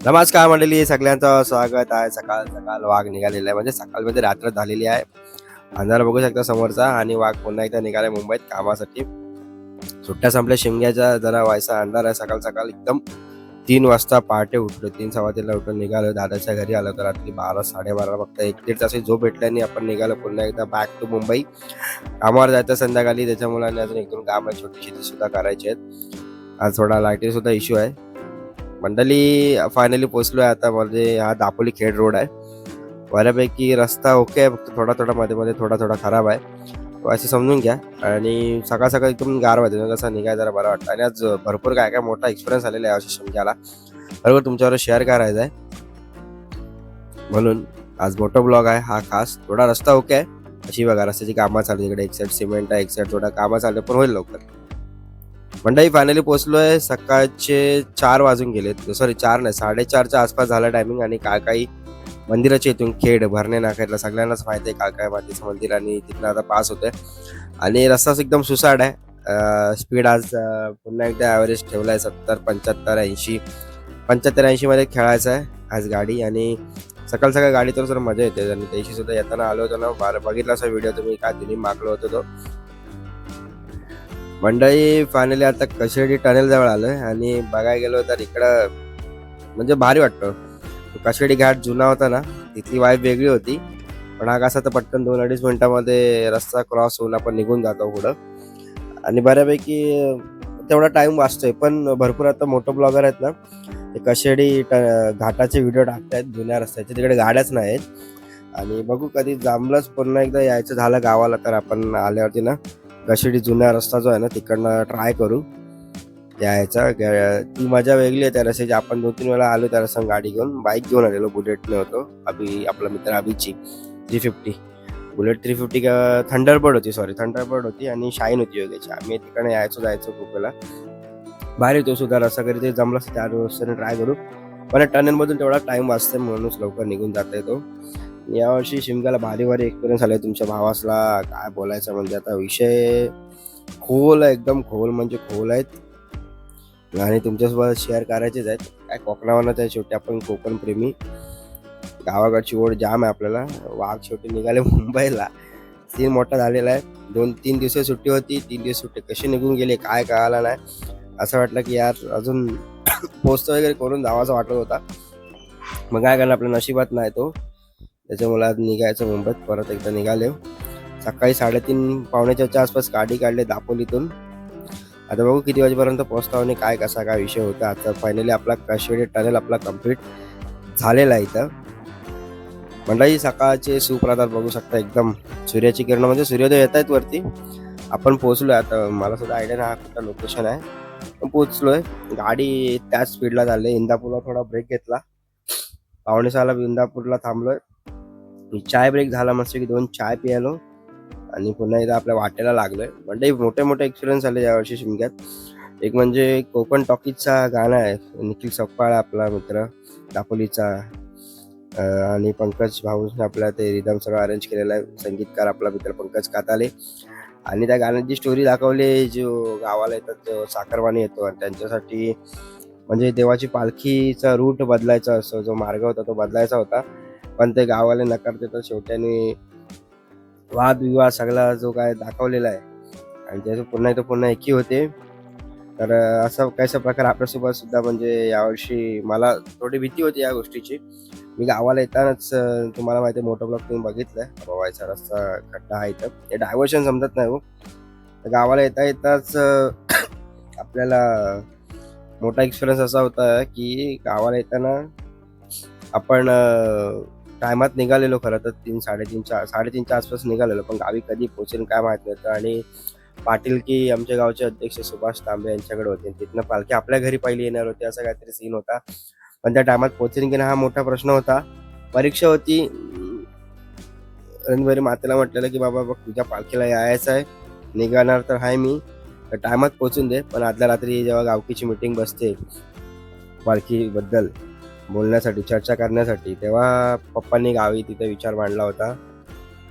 नमस्कार मंडळी, सगळ्यांचं स्वागत आहे. सकाळ सकाळ वाघ निघालेला आहे, म्हणजे सकाळमध्ये रात्र झालेली आहे. अंधार बघू शकता समोरचा, आणि वाघ पुन्हा एकदा निघालाय मुंबईत कामासाठी. सुट्ट्या संपल्या शिमग्याच्या, जरा व्हायचा अंधार आहे. सकाळ सकाळ एकदम 3 वाजता पहाटे उठलो, 3:15 उठून निघालो. दादाच्या घरी आलो तर रात्री 12 साडेबारा, फक्त 1-1.5 तास झोप भेटल्याने आपण निघालो पुन्हा एकदा बॅक टू मुंबई. कामावर जायचं संध्याकाळी, त्याच्या मुलांनी अजून 1-2 काम आहे, छोटी शेती सुद्धा करायची आहेत. आज थोडा लाईटी सुद्धा इश्यू आहे. मंडळी फायनली पोहोचलोय आता. म्हणजे हा दापोली खेड रोड आहे. बऱ्यापैकी रस्ता ओके आहे, फक्त थोडा थोडा मध्ये मध्ये थोडा थोडा खराब आहे, तो असं समजून घ्या. आणि सकाळ सकाळ एकदम गारवा येतो, कसं निघाय जरा बरं वाटतं. आणि आज भरपूर काय काय मोठा एक्सपिरियन्स आलेला आहे अवश्य शिमग्याला, बरोबर तुमच्यावर शेअर करायचा आहे. म्हणून आज मोठा ब्लॉग आहे हा खास. थोडा रस्ता ओके आहे, अशी बघा रस्त्याची कामं चालू आहे. इकडे एक साईड सिमेंट आहे, एक साईड थोडा कामं चालू आहे, पण होईल लवकर. मंडळी फायनली पोहोचलोय. सकाळचे 4 वाजून गेलेत, सॉरी 4 नाही 4:30च्या आसपास झाला टायमिंग. आणि काळकाई मंदिराच्या इथून खेड भरणे नाक्याला सगळ्यांनाच माहिती आहे काळकाई मातेचं मंदिर, आणि तिथनं आता पास होतोय. आणि रस्ता एकदम सुसाट आहे. स्पीड आज पुन्हा एकदा ॲव्हरेज ठेवला आहे 70, 75, 80. 75-80 मध्ये खेळायचं आहे आज गाडी. आणि सकाळ सकाळ गाडी तर जर मजा येते. आणि त्याशी सुद्धा येताना आलो होतो ना, बघितला असा व्हिडिओ तुम्ही, काय तिने मागलो होतो तो. मंडळी फायनली आता कशेडी टनेल जवळ आलोय, आणि बघायला गेलो तर इकडं म्हणजे भारी वाटतं. कशेडी घाट जुना होता ना, तिथली वाईब वेगळी होती. पण हा कसा तर पटकन 2-2.5 मिनिटामध्ये रस्ता क्रॉस होऊन आपण निघून जातो पुढं. आणि बऱ्यापैकी तेवढा टाइम वाचतोय. पण भरपूर आता मोठं ब्लॉगर आहेत ना, ते कशेडी घाटाचे व्हिडिओ टाकतायत जुन्या रस्त्याचे, तिकडे गाड्याच नाहीत. आणि बघू कधी जमलंच पुन्हा एकदा यायचं झालं गावाला तर आपण आल्यावरती ना कशेडी जुना रस्ता जो आहे ना तिकडनं ट्राय करू यायचा. ती मजा वेगळी आहे त्या रस्त्याची. आपण 2-3 वेळा आलो त्या रस्त्यानं गाडी घेऊन. बाईक घेऊन आलेलो, बुलेटने होतो. आपला मित्र अभिची 350, बुलेट 350 का थंडरबर्ड होती, सॉरी थंडरबर्ड होती, आणि शाईन होती योग्याची. आम्ही तिकडे जायचो खूप वेळा. भारी तो सुद्धा रस्ता, कधी ते जमलाच त्या रस्त्याने ट्राय करू. पण टनेलमधून तेवढा टाइम वाचते म्हणूनच लवकर निघून जाता येतो. यावर्षी शिमग्याला भारी भारी एक्सपिरियन्स आले. तुमच्या भावासला काय बोलायचं, म्हणजे आता विषय खोल आहे, एकदम खोल म्हणजे खोल आहेत. आणि तुमच्यासोबत शेअर करायचेच आहेत. काय कोकणावरच आहे शेवटी, आपण कोकण प्रेमी. गावाकडची ओढ जाम आहे आपल्याला. वाघ शेवटी निघाले मुंबईला. सीन मोठा झालेला आहे. 2-3 दिवस सुट्टी होती, 3 दिवस सुट्टी कशी निघून गेले काय कळालं नाही. असं वाटलं की यार अजून पोस्ट वगैरे करून जावाचं वाटत होता. मग काय करणार, आपल्या नशिबात नाही तो. त्याच्यामुळे आज निघायचं मुंबईत. परत एकदा निघाले. सकाळी 3:30 पावणेच्या आसपास गाडी काढली दापोलीतून. आता बघू किती वाजेपर्यंत पोहोचतो आणि काय कसा काय विषय होता. आता फायनली आपला कशेडी टनेल आपला कम्प्लीट झालेला आहे इथं. मंडळी सकाळचे सुप्रभात बघू शकता. एकदम सूर्याची किरण, म्हणजे सूर्योदय येत आहेत वरती. आपण पोहोचलोय. आता मला सुद्धा आयडिया नाही हा कुठं लोकेशन आहे, पण पोहोचलोय. गाडी त्याच स्पीडला चालली. इंदापूरला थोडा ब्रेक घेतला. 5:45ला इंदापूरला थांबलोय. चाय ब्रेक झाला, मस्त की 2 चाय पियालो. आणि पुन्हा एकदा आपल्या वाटेला लागलोय. म्हणजे मोठे मोठे एक्सपिरियन्स आले यावर्षी शिमग्यात. एक म्हणजे कोकण टॉकीजचा गाणं आहे, निखिल सकपाळ आपला मित्र दापोलीचा, आणि पंकज भाऊने आपला ते रिदम सगळं अरेंज केलेलं आहे. संगीतकार आपला मित्र पंकज काताले. आणि त्या गाण्याची स्टोरी दाखवली, जो गावाला येतात जो साखरवाणी येतो, आणि त्यांच्यासाठी म्हणजे देवाची पालखीचा रूट बदलायचा असतो, जो मार्ग होता तो बदलायचा होता. पण ते गावाला नकारते, तर शेवट्याने वादविवाद सगळा जो काय दाखवलेला आहे. आणि त्याचं पुन्हा एकी होते. तर असा कशा प्रकारे आपल्यासोबत सुद्धा, म्हणजे यावर्षी मला थोडी भीती होती या गोष्टीची. मी गावाला येतानाच, तुम्हाला माहिती आहे मोठं ब्लॉक तुम्ही बघितलंय, रोवायचा रस्ता खड्डा आहे इथं, ते डायव्हर्शन समजत नाही हो. तर गावाला येताच आपल्याला मोठा एक्सपिरियन्स असा होता की गावाला येताना आपण टायमात निघालेलो. खरं तर 3-3:30च्या आसपास निघालेलो, पण गावी कधी पोहोचेल काय माहित नव्हतं. आणि पाटील की आमच्या गावचे अध्यक्ष सुभाष तांबे यांच्याकडे होते, तिथनं पालखी आपल्या घरी पहिली येणार होती, असा काहीतरी सीन होता. पण त्या टायमात पोहोचेल की नाही हा मोठा प्रश्न होता. परीक्षा होती. रणबरी मातेला म्हटलेलं की बाबा बघ, तुझ्या पालखीला यायचं आहे, निघणार तर आहे मी, तर टायमात पोहोचून दे. पण आदल्या रात्री जेव्हा गावकीची मीटिंग बसते पालखीबद्दल बोलण्यासाठी, चर्चा करण्यासाठी, तेव्हा पप्पांनी गावी तिथे विचार मांडला होता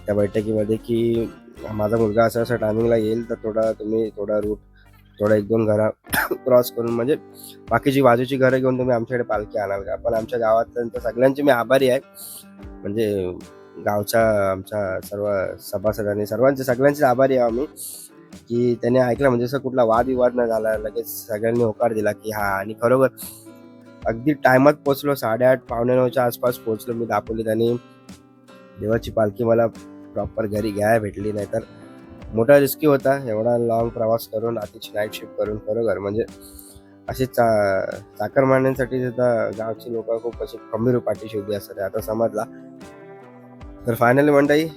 त्या बैठकीमध्ये की माझा मुलगा असं टायमिंगला येईल, तर तुम्ही थोडा रूट थोडं 1-2 घरा क्रॉस करून म्हणजे बाकीची बाजूची घरं घेऊन तुम्ही आमच्याकडे पालखी आणाल का? पण आमच्या गावातल्या सगळ्यांचे मी आभारी आहे. म्हणजे गावच्या आमच्या सर्व सभासदांनी सगळ्यांचे आभारी आहे आम्ही, की त्याने ऐकलं म्हणजे असं कुठला वादविवाद न झाला. लगेच सगळ्यांनी होकार दिला की हां आणि खरोखर अगदी टायमात पोहोचलो. 8:30 पावणे 9च्या आसपास पोहोचलो मी दापोलीत आणि देवाची पालखी मला प्रॉपर घरी घ्यायला भेटली. नाहीतर मोठा रिस्की होता एवढा लाँग प्रवास करून रात्रीची नाईट शिफ्ट करून. खरोखर म्हणजे अशी चाकरमान्यांसाठी सुद्धा गावची लोक खूप अशी खंबीर पाठीशी उभी असतात आता समजला. तर फायनली मंडळी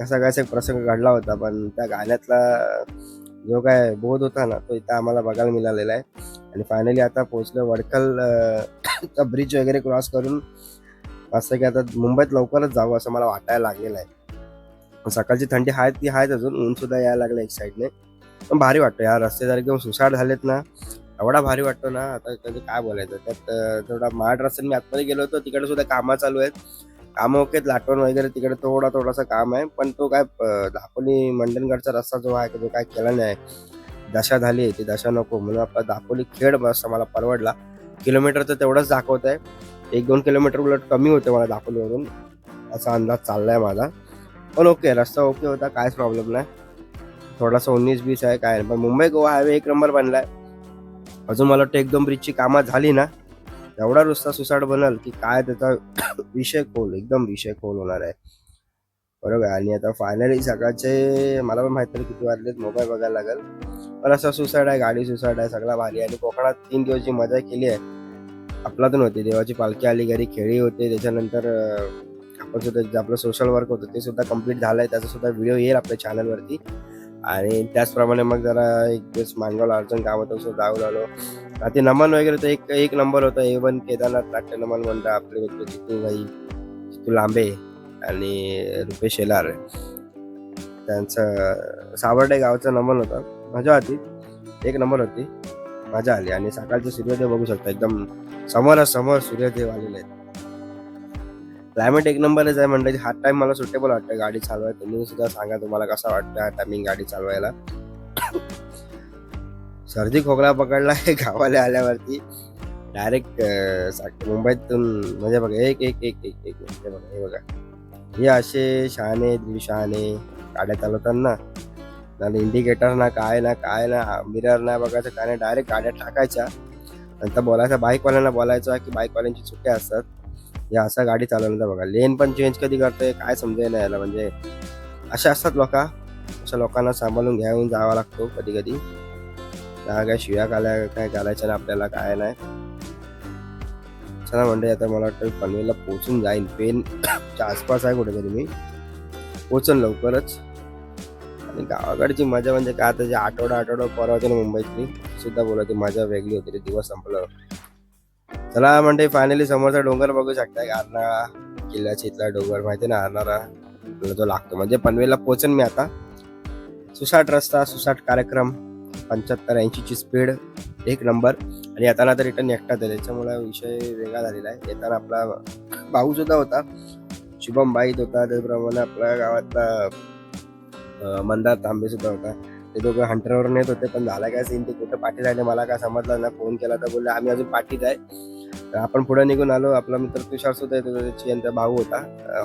असा काय एक प्रसंग घडला होता, पण त्या गाण्यातला जो काय बोध होता ना तो इथं आम्हाला बघायला मिळालेला आहे. आणि फायनली आता पोहोचलो वडखल चा ब्रिज वगैरे क्रॉस करून असं की आता मुंबईत लवकरच जावं असं मला वाटायला लागलेलं आहे. सकाळची थंडी आहे ती आहेच, अजून ऊन सुद्धा यायला लागलं एक साईडने. पण भारी वाटतं यार, रस्ते जर एकदम सुसाट झालेत ना, एवढा भारी वाटतो ना. आता कधी काय बोलायचं त्यात. थोडा महाड रस्त्याने मी आतमध्ये गेलो होतो, तिकडे सुद्धा कामं चालू आहेत. कामं ओकेत, लाटवण वगैरे तिकडे थोडासा काम आहे. पण तो काय दापोली मंडणगडचा रस्ता जो आहे तो काय केला नाही. दशा झाली ती दशा नको म्हणून आपला दापोली खेड बस मला परवडला. किलोमीटर तर तेवढंच दाखवत आहे, 1-2 किलोमीटर उलट कमी होते मला दापोलीवरून असा अंदाज चाललाय माझा. पण ओके, रस्ता ओके होता, काहीच प्रॉब्लेम नाही. थोडासा 19-20 आहे काय नाही, पण मुंबई गोवा हायवे 1 नंबर बनलाय. अजून मला वाटतं 1-2 ब्रिजची कामं झाली ना, एवढा रस्ता सुसाट बनल की काय त्याचा एकदम विषय खोल होणार आहे. बरोबर. आणि आता फायनली सकाळचे मला पण माहित नाही किती वाजलेत, मोबाईल बघायला लागेल. पण असं सुसाट आहे, गाडी सुसाट आहे, सगळा भारी आहे. आणि कोकणात 3 दिवसची मजा केली आहे. आपलातून होती, देवाची पालखी आली, घरी खेळी होते. त्याच्यानंतर आपण सुद्धा आपलं सोशल वर्क होतं ते सुद्धा कंप्लीट झालं आहे. त्याचा सुद्धा व्हिडिओ येईल आपल्या चॅनलवरती. आणि त्याचप्रमाणे मग जरा एक दिवस मानगाव अर्जन गावात असं जाऊन आलो. ते नमन वगैरे तर एक नंबर होता. A1 केदारनाथ नाट्य नमन मंडळ, आपले मित्र जितू लांबे आणि रुपेश शेलार, त्यांचं सावर्डे गावचं नमन होतं. मजा होती, 1 नंबर होती, मजा आली. आणि सकाळचे सूर्योदय बघू शकता, एकदम समोरासमोर सूर्योदय आलेले आहेत. क्लायमेट 1 नंबरच आहे म्हणजे हा टाइम मला सुटेबल वाटतं गाडी चालवायला. तुम्ही सुद्धा सांगा तुम्हाला कसा वाटतं हा टायमिंग गाडी चालवायला. सर्दी खोकला पकडला आहे गावाला आल्यावरती डायरेक्ट मुंबईतून. म्हणजे बघा एक एक एक एक एक म्हणजे बघा हे बघा, हे असे शहाणे दीडशहाणे गाड्या चालवताना ना इंडिकेटर ना काय ना मिरर नाही बघायचं काय नाही, डायरेक्ट गाड्या टाकायच्या. नंतर बोलायचं बाईकवाल्यांना बोलायचं की बाईकवाल्यांची चुक्या असतात, या असं गाडी चालवण्याचा बघा. लेन पण चेंज कधी करतोय काय समजेल नाही याला. म्हणजे असे असतात लोक, अशा लोकांना सांभाळून घेऊन जावा लागतो कधी कधी. काय शिव्या काय घालायच्या ना आपल्याला काय नाही. चला म्हणजे आता मला वाटतं पनवेलला पोहोचून जाईन. पेनच्या आसपास आहे कुठेतरी, मी पोचन लवकरच. आणि गावाकडची मजा म्हणजे काय, आता जे आठवडा परवा होती ना मुंबईतली, सुद्धा बोलायची मजा वेगळी होती. ते दिवस संपलं. चला म्हणजे फायनली समोरचा डोंगर बघू शकताय, आरनाळा किल्ल्याच्या इथला डोंगर माहिती ना, आरणारा जो लागतो. म्हणजे पनवेलला पोहोचन मी आता. सुसाट रस्ता, सुसाट कार्यक्रम, 75-80 ची स्पीड, 1 नंबर. आणि येताना तर रिटर्न एकटाच आहे, त्याच्यामुळे विषय वेगळा झालेला आहे. येताना आपला भाऊ सुद्धा होता, शुभम बाईत होता. त्याप्रमाणे आपल्या गावातला मंदार तांबे सुद्धा होता. ते दोघं हंटरवर नेत होते. पण झाला काय सीन, ते कुठं पाठी राहिले मला काय समजलं ना. फोन केला तर बोलले आम्ही अजून पाठीत आहे. तर आपण पुढे निघून आलो. आपला मित्र तुषार सुद्धा येत होता, त्याची यांचा भाऊ होता,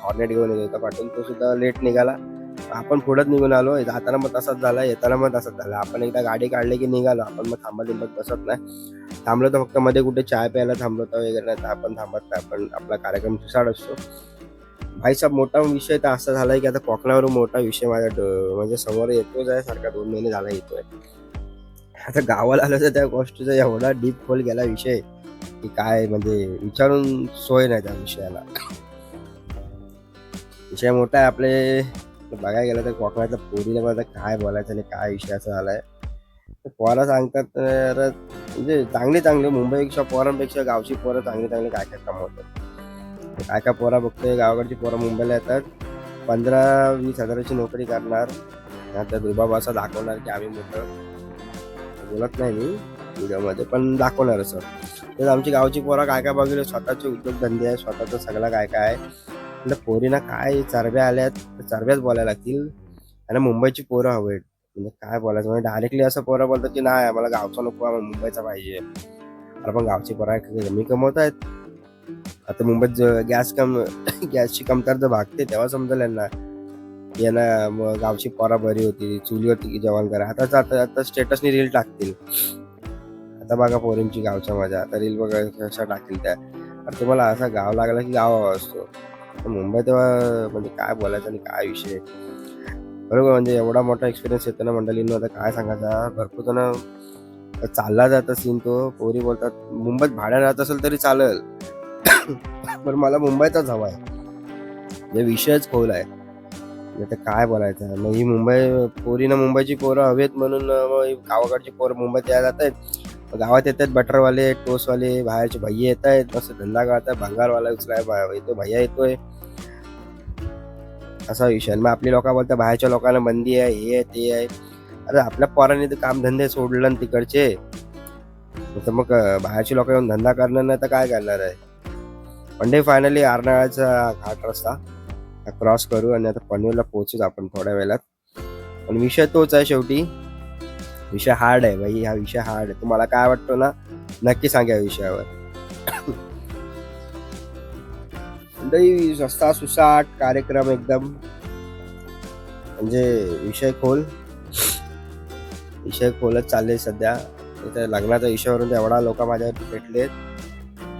हॉर्नेट घेऊन येत होता पाठवून. तो सुद्धा लेट निघाला. आपण पुढेच निघून आलो. जाताना मग तसाच झाला, येताना मग तसाच झाला. आपण एकदा गाडी काढली की निघालो. आपण मग थांबत बसत नाही. थांबलो तर फक्त मध्ये कुठे चाय प्यायला थांबलो तर वगैरे, नाही तर आपण थांबत नाही. आपण आपला कार्यक्रम सुसाट असतो. भाईसाहेब मोठा विषय तर असा झालाय की आता कोकणावरून मोठा विषय माझ्या म्हणजे समोर येतोच आहे सारखा, 2 महिने झाला येतोय. आता गावाला आलं तर त्या गोष्टीचा एवढा डीप खोल गेला विषय की काय म्हणजे विचारून सोय नाही त्या विषयाला. विषय मोठा आहे. आपले बघायला गेलं तर कोकणातल्या पोरीला मला काय बोलायचं आणि काय विषय असा झालाय. तर पोरा सांगतात तर म्हणजे चांगली मुंबईपेक्षा पोरांपेक्षा गावची पोरं चांगली काय कमवतात. काय पोरा बघतोय, गावाकडची पोरं मुंबईला येतात, 15-20 हजाराची नोकरी करणार, त्या दुर्बाब असा दाखवणार की आम्ही मोठं. बोलत नाही मी व्हिडिओमध्ये, पण दाखवणार असं. तर आमची गावची पोरं काय बघितलं, स्वतःचे उद्योगधंदे आहे, स्वतःचं सगळं काय आहे. पोरीना काय चरब्या आल्यात, चरब्याच बोलायला लागतील. आणि मुंबईची पोरं हवेत, म्हणजे काय बोलायचं, म्हणजे डायरेक्टली असं पोरं बोलतात की नाही आम्हाला गावचा नको, आम्हाला मुंबईचा पाहिजे. अरे पण गावची पोरं कमी कमवत आहेत. आता मुंबईत गॅस गॅसची कमतरता भागते तेव्हा समजेल यांना, यांना मग गावची पोरा बरी होती, चुलीवरती जेवण करा. आता आता स्टेटसनी रील टाकतील. आता बघा पोरींची गावच्या मजा, आता रील बघा कशा टाकतील त्या. अरे तुम्हाला असा गाव लागला की गाव असतो. मुंबई तेव्हा म्हणजे काय बोलायचं आणि काय विषय बरोबर. म्हणजे एवढा मोठा एक्सपिरियन्स येतो ना मंडळींना, आता काय सांगायचा. भरपूर जण चालला जात सीन तो. पोरी बोलतात मुंबईत भाड्याने राहत असेल तरी चालेल, पण मला मुंबईचाच हवा आहे. विषयच खोल आहे. आता काय बोलायचं. मग ही पोरीनं मुंबईची पोरं हवेत म्हणून गावाकडची पोरं मुंबईत यायला जात आहेत. गावात येतात बटरवाले, टोस्टवाले, बाहेरचे भैया येत आहेत, मस्त धंदा करतात. भंगारवाला उचलाय येतो, भैया येतोय, असा विषय. मग आपली लोक बोलतात बाहेरच्या लोकांना बंदी आहे, हे आहे ते आहे. अरे आपल्या पोरांनी तर काम धंदे सोडलं ना तिकडचे, तर मग बाहेरची लोक येऊन धंदा करणार नाही तर काय करणार आहे. पण फायनली अर्नाळ्याचा घाट रस्ता क्रॉस करू आणि आता पनवेलला पोहोचूच आपण थोड्या वेळात. पण विषय तोच आहे शेवटी. विषय हार्ड आहे भाई, हा विषय हार्ड आहे. तुम्हाला काय वाटतो ना नक्की सांगा या विषयावर. सस्ता सुसाट कार्यक्रम एकदम, म्हणजे विषय खोलच चालले सध्या. लग्नाच्या विषयावरून एवढा लोक माझ्यावर भेटलेत.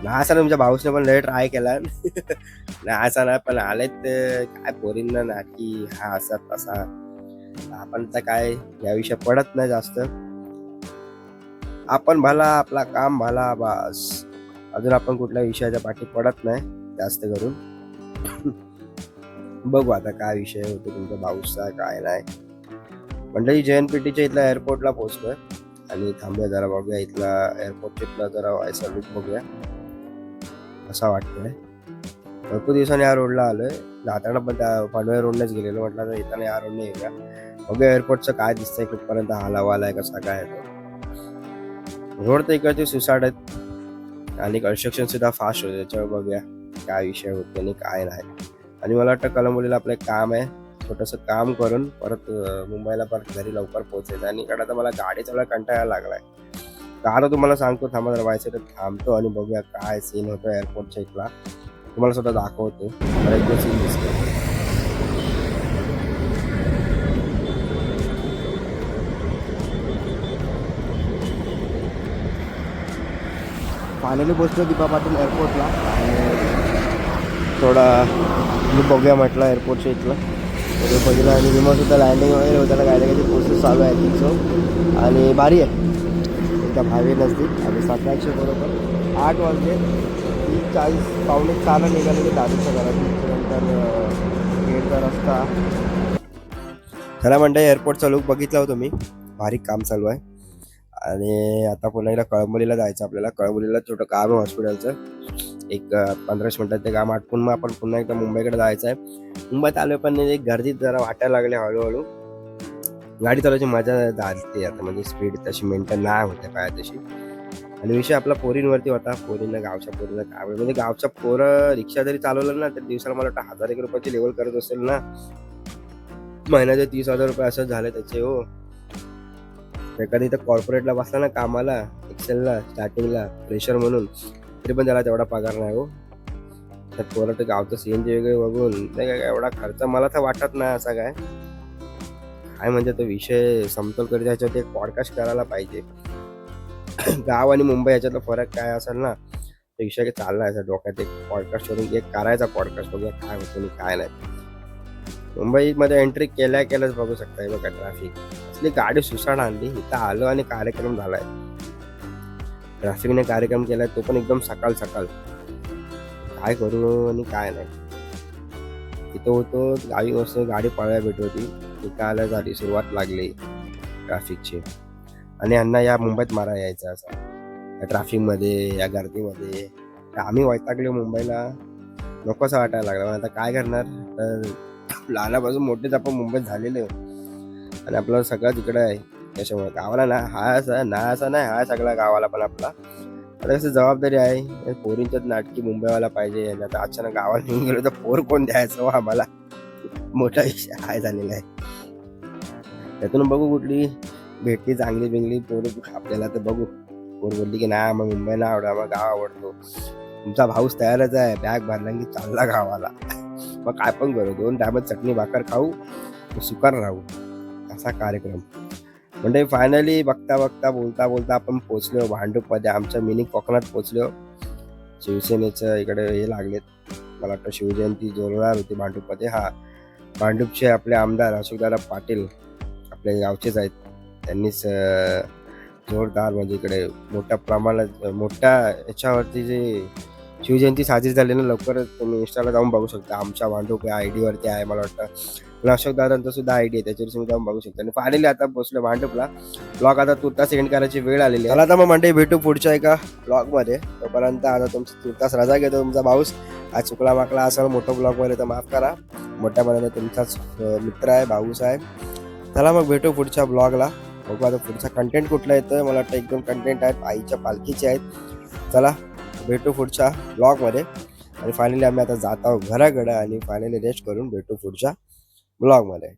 नाही असं ना, तुमच्या भाऊसने पण लय ट्राय केला नाही असं नाही, पण आलेत काय पोरींना ना की हा असा तसा. आपण तर काय या विषयात पडत नाही जास्त. आपण भला, आपला काम भला, बस. अजून आपण कुठल्या विषयाच्या पाठी पडत नाही जास्त करून. बघू आता काय विषय होतो तुमच्या भाऊचा काय नाही. मंडळी JNPTच्या इथल्या एअरपोर्टला पोहोचलोय आणि थांबूया जरा, बघूया इथला एअरपोर्टला जरा व्हायचा लुक बघूया असा वाटतोय. भरपूर दिवसांनी या रोडला आलोय. जाताना पण त्या पनवेल रोडनेच गेलेलो, म्हटलं तर येताना या रोडने येऊया. बघूया एअरपोर्टचं काय दिसतंय, कुठपर्यंत हलावाला आहे कसा काय आहे. रोड तर इकडचे सुसाट आहेत आणि कन्स्ट्रक्शन सुद्धा फास्ट होते. त्याच्यावर बघूया काय विषय होतो आणि काय नाही. आणि मला वाटतं कळंबोलीला आपलं एक काम आहे, छोटंसं काम करून परत मुंबईला परत घरी लवकर पोहोचायचं. आणि इकडं तर मला गाडी चालवायला कंटाळा लागलाय. का आता तुम्हाला सांगतो, थांबा जरा व्हायचं तर थांबतो आणि बघूया काय सीन होतो एअरपोर्टच्या इथला. तुम्हाला स्वतः दाखवतो एक सीन दिसतो. फायनली पोचलो दीपा पाटील एअरपोर्टला. थोडा मी बघूया म्हटलं एअरपोर्टच्या इथलं बघितलं. आणि विमानसुद्धा लँडिंग वगैरे होताना काय काही प्रोसेस चालू आहे तिथं. आणि भारी आहे एकदम हायवे नजदीक. आणि सकाळचे बरोबर 8 वाजले, 3:40 पावणे 4ला निघाले की दादूच्या घरात. त्यानंतर गेटचा रस्ता. खरं म्हणता एअरपोर्टचा लुक बघितला होतो मी, भारी काम चालू आहे. आणि आता पुन्हा एकदा कळंबोलीला जायचं आपल्याला. कळंबोलीला छोटं काम आहे हॉस्पिटलचं, एक 15 मिनिटात ते काम आटपून मग आपण पुन्हा एकदा मुंबईकडे जायचं आहे. मुंबईत आलो पण एक गर्दीत जरा वाटायला लागले हळूहळू. गाडी चालवायची मजा जाते आता, म्हणजे स्पीड तशी मेंटेन नाही होते पाया तशी. आणि विषय आपला पोरींवरती होता. पोरींना गावच्या पोरींना काय म्हणजे गावच्या पोरं रिक्षा जरी चालवलं ना तर दिवसाला मला वाटतं 1000 रुपयाची लेवल करत असेल ना, महिन्याचे 30,000 रुपये असं झाले त्याचे. हो, एखादी इथं कॉर्पोरेटला बसला ना कामाला, एक्सेलला स्टार्टिंगला फ्रेशर म्हणून, तरी पण त्याला तेवढा पगार नाही. हो, तर पोरं तर गावचं CNG वगैरे बघून एवढा खर्च मला तर वाटत नाही असा काय. म्हणजे तो विषय समतोल करीत याच्यावरती एक पॉडकास्ट करायला पाहिजे. गाव आणि मुंबई याच्यातला फरक काय असेल ना, तो विषय चालला आहे डोक्यात. एक पॉडकास्ट वरून एक करायचा पॉडकास्ट, बघूया काय होतं आणि काय नाही. मुंबईमध्ये एंट्री केल्याच बघू शकता. बघा ट्रॅफिक, असली गाडी सुसाड आणली. इथं आलो आणि कार्यक्रम झालाय. ट्रॅफिकने कार्यक्रम केलाय, तो पण एकदम सकाळ. काय करू आणि काय नाही. तिथं होतो गावी वस्तू, गाडी पळायला भेट होती. इथं आल्या झाली सुरुवात लागली ट्रॅफिकची. आणि यांना या मुंबईत मारा यायचा असा या ट्रॅफिकमध्ये, या गर्दीमध्ये. आम्ही वैतागलो मुंबईला, नकोसा वाटायला लागला. आता काय करणार, तर लहानापासून मोठेच आपण मुंबईत झालेले आणि आपलं सगळं तिकडं आहे. त्याच्यामुळे गावाला ना असा नाही, हा सगळा गावाला. पण आपला आता कसं जबाबदारी आहे, पोरींच्याच नाटकी मुंबईवाला पाहिजे. आणि आता अचानक गावाला निघून गेलो तर पोर कोण द्यायचं आम्हाला, मोठा विषय हाय झालेला आहे. त्यातून बघू कुठली भेटली चांगली बिंगली पोर आपल्याला, तर बघू. पोर बोलली की नाही आम्हाला मुंबई नाही आवडत, आम्हाला गाव आवडतो. तुमचा भाऊच तयारच आहे, बॅग भरला की चालला गावाला. मग काय पण करू, 2 टायमात चटणी भाकर खाऊ, सुकार राहू, असा कार्यक्रम. म्हणजे फायनली बघता बघता बोलता बोलता आपण पोहोचलो भांडूपमध्ये, आमच्या मिनी कोकणात पोहोचलो. शिवसेनेचं इकडे हे लागलेत, मला वाटतं शिवजयंती जोरदार होती भांडूपमध्ये. हा, भांडूपचे आपले आमदार अशोकदादा पाटील आपल्या गावचेच आहेत. त्यांनीच जोरदार म्हणजे इकडे मोठ्या प्रमाणात मोठ्या याच्यावरती जे शिवजयंती साजरी झाली ना, लवकरच तुम्ही इंस्टाला जाऊन बघू शकता. आमच्या भांडूप या आय डीवरती आहे मला वाटतं. पण अशोकदादांचा सुद्धा आय डी आहे, त्याच्यावर तुम्ही जाऊन बघू शकता. आणि फायनली आता पोहोचलो भांडूपला. ब्लॉग आता तुर्तास एंड करायची वेळ आलेली आहे. चला आता मग मंडळी भेटू पुढच्या एका ब्लॉगमध्ये. तोपर्यंत आता तुमची तुर्तास रजा घेतो तुमचा भाऊस. आज चुकला माकला असेल मोठं ब्लॉगमध्ये तर माफ करा. मोठ्या मनाने तुमचाच मित्र आहे, भाऊस आहे. चला मग भेटू पुढच्या ब्लॉगला. बघू आता पुढचा कंटेंट कुठला येतोय. मला वाटतं 1-2 कंटेंट आहेत आईच्या पालखीचे आहेत. चला भेटू पुढच्या ब्लॉगमध्ये. आणि फायनली आम्ही आता जात आहोत घराकडे आणि फायनली रेस्ट करून भेटू पुढच्या ब्लॉगमध्ये.